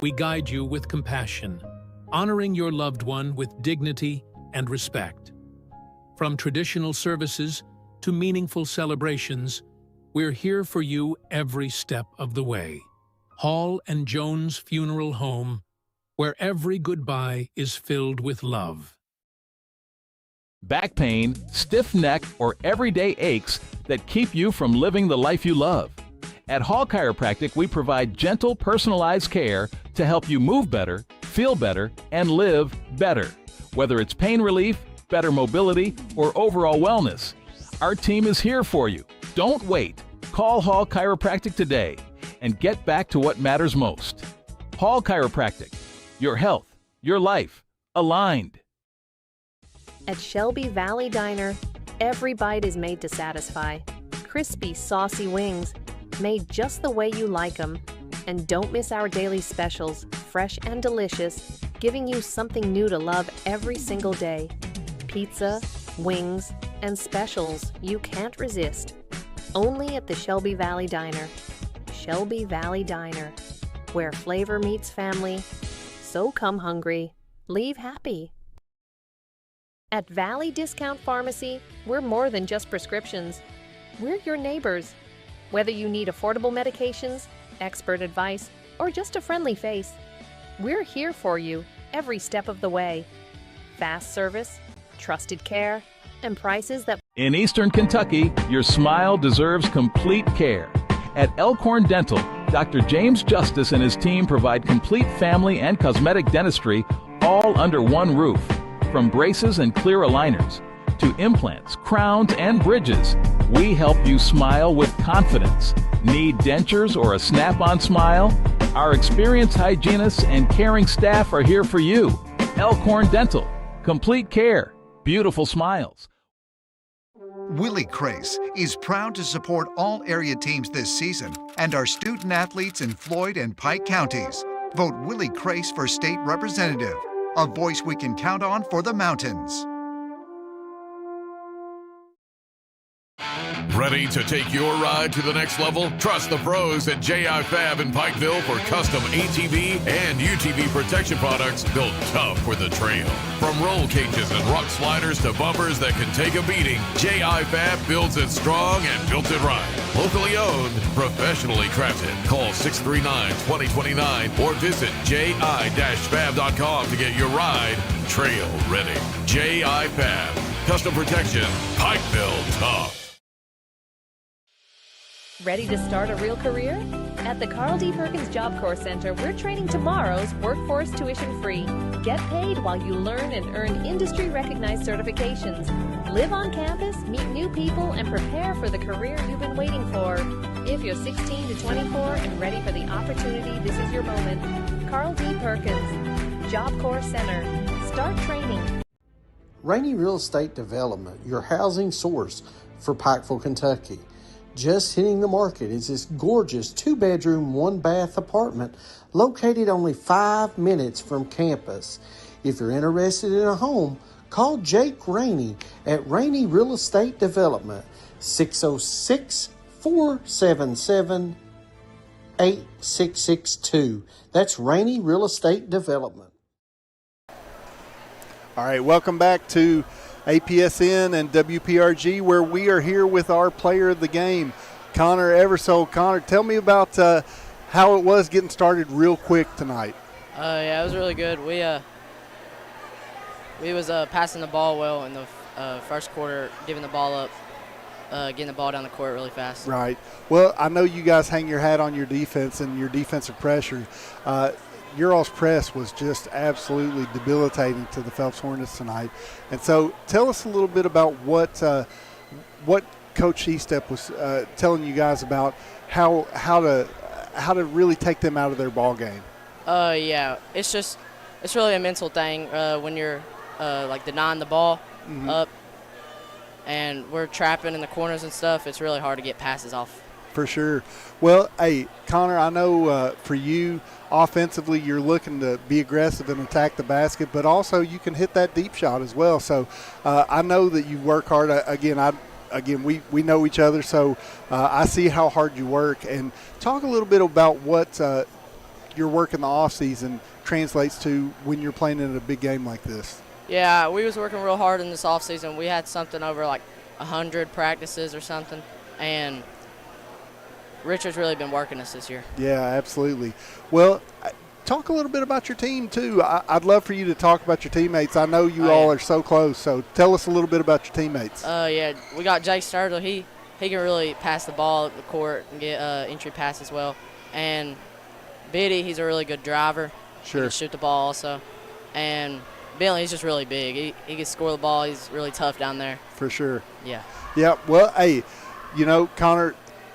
Speaker 7: we guide you with compassion, honoring your loved one with dignity and respect. From traditional services to meaningful celebrations, we're here for you every step of the way. Hall & Jones Funeral Home, where every goodbye is filled with love.
Speaker 6: Back pain, stiff neck, or everyday aches that keep you from living the life you love. At Hall Chiropractic, we provide gentle, personalized care to help you move better, feel better, and live better. Whether it's pain relief, better mobility, or overall wellness, our team is here for you. Don't wait. Call Hall Chiropractic today and get back to what matters most. Hall Chiropractic. Your health, your life, aligned.
Speaker 4: At Shelby Valley Diner, every bite is made to satisfy. Crispy, saucy wings, made just the way you like them. And don't miss our daily specials, fresh and delicious, giving you something new to love every single day. Pizza, wings, and specials you can't resist. Only at the Shelby Valley Diner. Shelby Valley Diner, where flavor meets family. So come hungry, leave happy. At Valley Discount Pharmacy, we're more than just prescriptions. We're your neighbors. Whether you need affordable medications, expert advice, or just a friendly face, we're here for you every step of the way. Fast service, trusted care, and prices that...
Speaker 6: In Eastern Kentucky, your smile deserves complete care. At Elkhorn Dental, Dr. James Justice and his team provide complete family and cosmetic dentistry all under one roof. From braces and clear aligners to implants, crowns, and bridges, we help you smile with confidence. Need dentures or a snap-on smile? Our experienced hygienists and caring staff are here for you. Elkhorn Dental. Complete care. Beautiful smiles.
Speaker 3: Willie Crace is proud to support all area teams this season and our student athletes in Floyd and Pike counties. Vote Willie Crace for state representative, a voice we can count on for the mountains.
Speaker 5: Ready to take your ride to the next level? Trust the pros at J.I. Fab in Pikeville for custom ATV and UTV protection products built tough for the trail. From roll cages and rock sliders to bumpers that can take a beating, J.I. Fab builds it strong and built it right. Locally owned, professionally crafted. Call 639-2029 or visit ji-fab.com to get your ride trail ready. J.I. Fab. Custom protection. Pikeville tough.
Speaker 4: Ready to start a real career? At the Carl D. Perkins Job Corps Center, we're training tomorrow's workforce tuition-free. Get paid while you learn and earn industry-recognized certifications. Live on campus, meet new people, and prepare for the career you've been waiting for. If you're 16 to 24 and ready for the opportunity, this is your moment. Carl D. Perkins, Job Corps Center. Start training.
Speaker 2: Rainey Real Estate Development, your housing source for Pikeville, Kentucky. Just hitting the market is this gorgeous 2-bedroom, 1-bath apartment located only 5 minutes from campus. If you're interested in a home, call Jake Rainey at Rainey Real Estate Development, 606-477-8662. That's Rainey Real Estate Development.
Speaker 1: All right, welcome back to APSN and WPRG, where we are here with our player of the game, Connor Eversole. Connor, tell me about how it was getting started real quick tonight.
Speaker 8: Yeah, it was really good. We was passing the ball well in the first quarter, giving the ball up, getting the ball down the court really fast.
Speaker 1: Right. Well, I know you guys hang your hat on your defense and your defensive pressure. Your all's press was just absolutely debilitating to the Phelps Hornets tonight. And so tell us a little bit about what Coach Eastep was telling you guys about how to really take them out of their ball game.
Speaker 8: Yeah, it's really a mental thing when you're like denying the ball up and we're trapping in the corners and stuff. It's really hard to get passes off.
Speaker 1: For sure. Well, hey, Connor, I know for you, offensively, you're looking to be aggressive and attack the basket, but also you can hit that deep shot as well. So I know that you work hard. We know each other, so I see how hard you work. And talk a little bit about what your work in the offseason translates to when you're playing in a big game like this.
Speaker 8: Yeah, we was working real hard in this offseason. We had something over like 100 practices or something, and Richard's really been working us this year. Yeah,
Speaker 1: absolutely. Well, talk a little bit about your team, too. I'd love for you to talk about your teammates. I know you all are so close, so tell us a little bit about your teammates.
Speaker 8: Yeah, we got Jake Sturgill. He can really pass the ball up the court and get entry pass as well. And Biddy, he's a really good driver.
Speaker 1: Sure.
Speaker 8: He can shoot the ball also. And Bentley, he's just really big. He can score the ball. He's really tough down there.
Speaker 1: For sure.
Speaker 8: Yeah.
Speaker 1: Yeah, well, hey, Connor,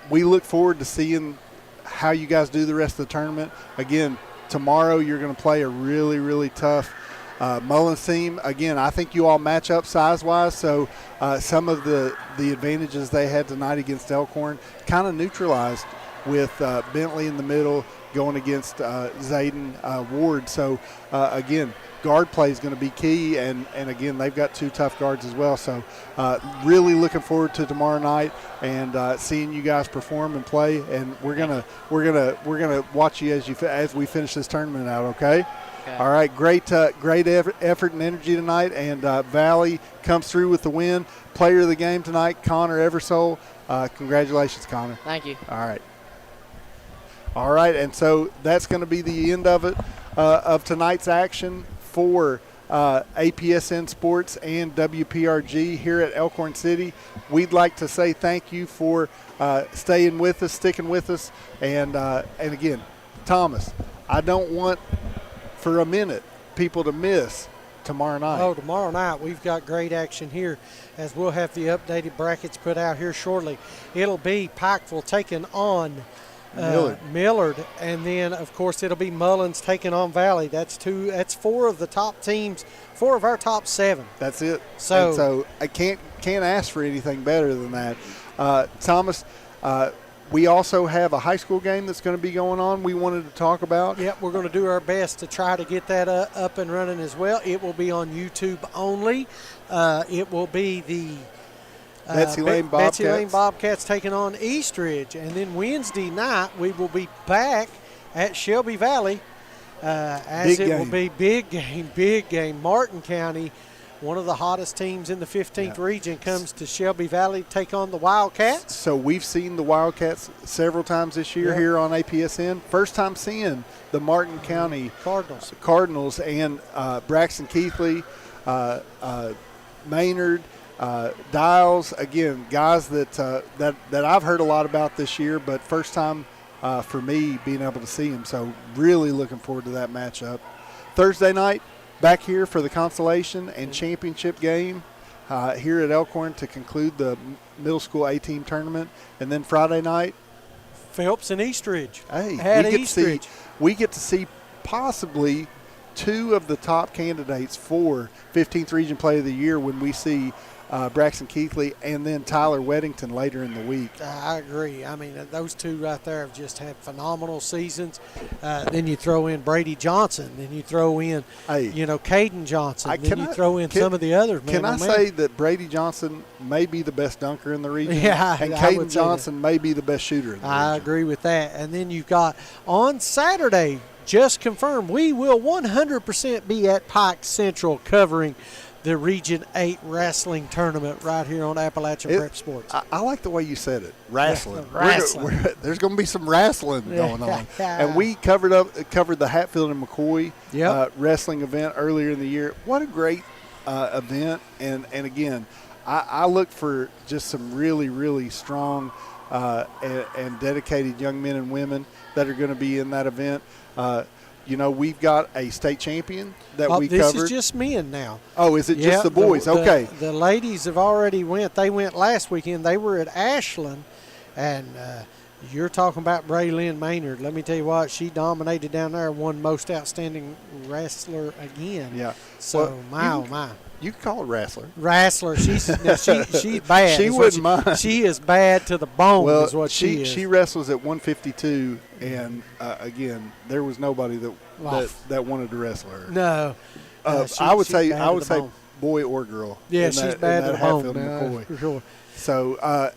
Speaker 1: we look forward to seeing how you guys do the rest of the tournament. Again, tomorrow you're going to play a really, really tough Mullins team. Again, I think you all match up size-wise, so some of the advantages they had tonight against Elkhorn kind of neutralized with Bentley in the middle going against Zayden Ward. So, again, guard play is going to be key, and again, they've got 2 tough guards as well. So really looking forward to tomorrow night and seeing you guys perform and play. And we're gonna watch you as we finish this tournament out. Okay. All right. Great effort and energy tonight. And Valley comes through with the win. Player of the game tonight, Connor Eversole. Congratulations, Connor.
Speaker 8: Thank you.
Speaker 1: All right. And so that's going to be the end of it of tonight's action for APSN Sports and WPRG here at Elkhorn City. We'd like to say thank you for staying with us, sticking with us, and again, Thomas, I don't want for a minute people to miss tomorrow night.
Speaker 2: Oh, tomorrow night we've got great action here, as we'll have the updated brackets put out here shortly. It'll be Pikeville taking on Millard, and then of course it'll be Mullins taking on Valley. That's 4 of the top teams, 4 of our top 7.
Speaker 1: That's it. So I can't ask for anything better than that. Thomas, we also have a high school game that's going to be going on we wanted to talk about.
Speaker 2: Yep, we're going to do our best to try to get that up and running as well. It will be on YouTube only. It will be the
Speaker 1: Betsy Lane Bobcats.
Speaker 2: Betsy Lane Bobcats taking on Eastridge. And then Wednesday night, we will be back at Shelby Valley, as it will be big game. Martin County, one of the hottest teams in the 15th region, comes to Shelby Valley to take on the Wildcats.
Speaker 1: So we've seen the Wildcats several times this year here on APSN. First time seeing the Martin County Cardinals and Braxton Keithley, Maynard, Dials, again, guys that I've heard a lot about this year, but first time for me being able to see them. So really looking forward to that matchup. Thursday night, back here for the consolation and championship game here at Elkhorn to conclude the middle school A-team tournament. And then Friday night,
Speaker 2: Phelps and Eastridge.
Speaker 1: Hey, we get to see possibly two of the top candidates for 15th Region Play of the Year when we see Braxton Keithley and then Tyler Weddington later in the week.
Speaker 2: I agree. I mean, those two right there have just had phenomenal seasons. Then you throw in Brady Johnson. Then you throw in, Caden Johnson. Then you throw in some of the others.
Speaker 1: Can I say that Brady Johnson may be the best dunker in the region?
Speaker 2: Yeah,
Speaker 1: and Caden Johnson may be the best shooter in the region.
Speaker 2: I agree with that. And then you've got on Saturday, just confirmed, we will 100% be at Pike Central covering the Region 8 wrestling tournament right here on Appalachian Prep Sports.
Speaker 1: I like the way you said it, wrestling. There's going to be some wrestling going on. And we covered the Hatfield and McCoy wrestling event earlier in the year. What a great event. And again, I look for just some really, really strong and dedicated young men and women that are going to be in that event. We've got a state champion that we covered.
Speaker 2: This is just men now.
Speaker 1: Oh, is it just the boys? Okay.
Speaker 2: The ladies have already went. They went last weekend. They were at Ashland, and you're talking about Braylyn Maynard. Let me tell you what, she dominated down there, won most outstanding wrestler again.
Speaker 1: Yeah.
Speaker 2: So, my.
Speaker 1: You can call her wrestler.
Speaker 2: Wrestler. She's bad.
Speaker 1: She wouldn't mind.
Speaker 2: She is bad to the bone is what she is.
Speaker 1: She wrestles at 152, and, again, there was nobody that wanted to wrestle her.
Speaker 2: No.
Speaker 1: I would say boy or girl.
Speaker 2: Yeah, she's bad to the bone. For sure.
Speaker 1: So,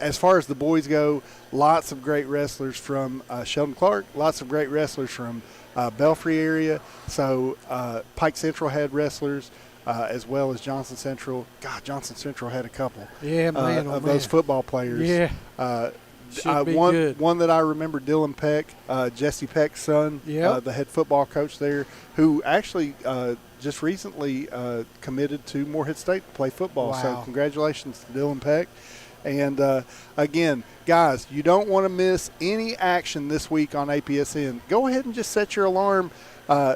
Speaker 1: as far as the boys go, lots of great wrestlers from Sheldon Clark, lots of great wrestlers from Belfry area. So, Pike Central had wrestlers. As well as Johnson Central. God, Johnson Central had a couple those football players.
Speaker 2: Yeah.
Speaker 1: One that I remember, Dylan Peck, Jesse Peck's son, the head football coach there, who actually just recently committed to Morehead State to play football.
Speaker 2: Wow.
Speaker 1: So congratulations to Dylan Peck. And, again, guys, you don't want to miss any action this week on APSN. Go ahead and just set your alarm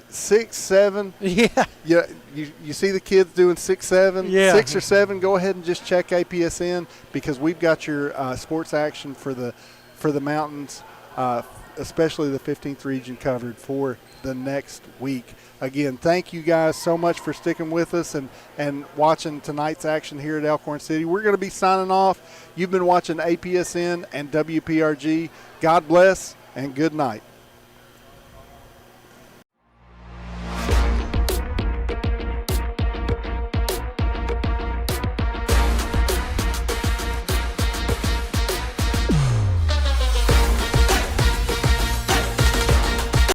Speaker 1: 6, 7.
Speaker 2: Yeah.
Speaker 1: You see the kids doing 6, 7, 6 or 7. Go ahead and just check APSN because we've got your sports action for the mountains, especially the 15th region covered for the next week. Again, thank you guys so much for sticking with us and watching tonight's action here at Elkhorn City. We're going to be signing off. You've been watching APSN and WPRG. God bless and good night.